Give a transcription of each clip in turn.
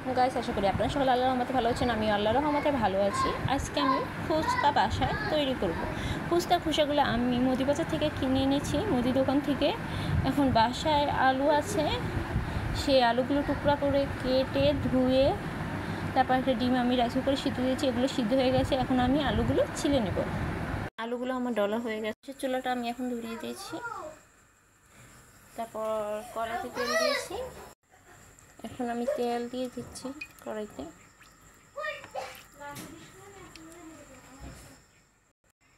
Guys, আশা করি আপনারা সকলে আল্লাহর রহমতে ভালো আছেন। আমি আল্লাহর রহমতে ভালো আছি। আজকে আমি ফুচকা বাসায় তৈরি করব। ফুচকার খোসাগুলো আমি মুদিবাজার থেকে কিনে এনেছি, মুদি দোকান থেকে। এখন বাসায় আলু আছে, সেই আলুগুলো টুকরা করে কেটে ধুয়ে তারপর একটা ডিম আমি রাইস করে সিদ্ধ দিয়েছি। এগুলো সিদ্ধ হয়ে গেছে, এখন আমি আলুগুলো ছিলে নেব। আলুগুলো আমার ডলা হয়ে গেছে। চুলাটা আমি এখন ধরিয়ে দিয়েছি, তারপর কড়াইতে তেল দিয়েছি। এখন আমি তেল দিয়ে দিচ্ছি কড়াইতে।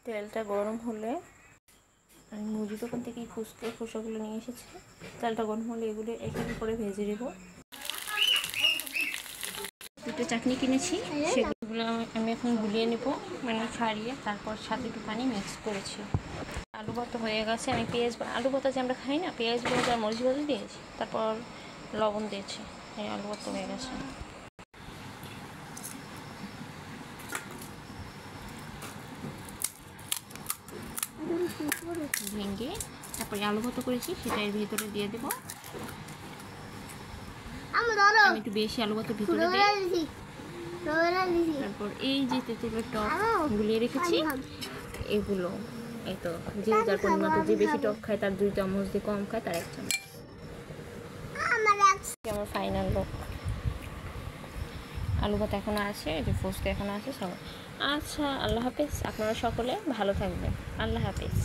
তেলটা গরম হলে আমি মুদি দোকান থেকে ফুচকা খোসাগুলো নিয়ে এসেছি। তেলটা গরম হলে এগুলো একের করে ভেজে দেব। দুটো চাটনি কিনেছি, সেগুলো আমি এখন গুলিয়ে নেব, মানে ছাড়িয়ে। তারপর সাথে একটু পানি মিক্স করেছি। আলু ভর্তা হয়ে গেছে। আমি পেঁয়াজ, আলু ভর্তা যে আমরা খাই না, পেঁয়াজ ভাজা আর মরিচ ভাজা দিয়েছি, তারপর লবণ দিয়েছি। এই আলু ভর্তা হয়ে গেছে। ভেঙে তারপরে আলু ভর্তা করেছি সেটা এর ভিতরে দিয়ে দেবো। আমি একটু বেশি আলু ভর্তা ভিতরে দিই। তারপর এই যে তেঁতুলের টক গুলিয়ে রেখেছি, এগুলো এই তো যে যার পরিমাণ, যে বেশি টক খায় তার 2 চামচ, যে কম খায় তার 1 চামচ। আমার ফাইনাল লুক। আলু ভাত এখনো আছে, যে ফুচকা এখনো আছে সব। আচ্ছা, আল্লাহ হাফেজ। আপনারা সকলে ভালো থাকবেন। আল্লাহ হাফেজ।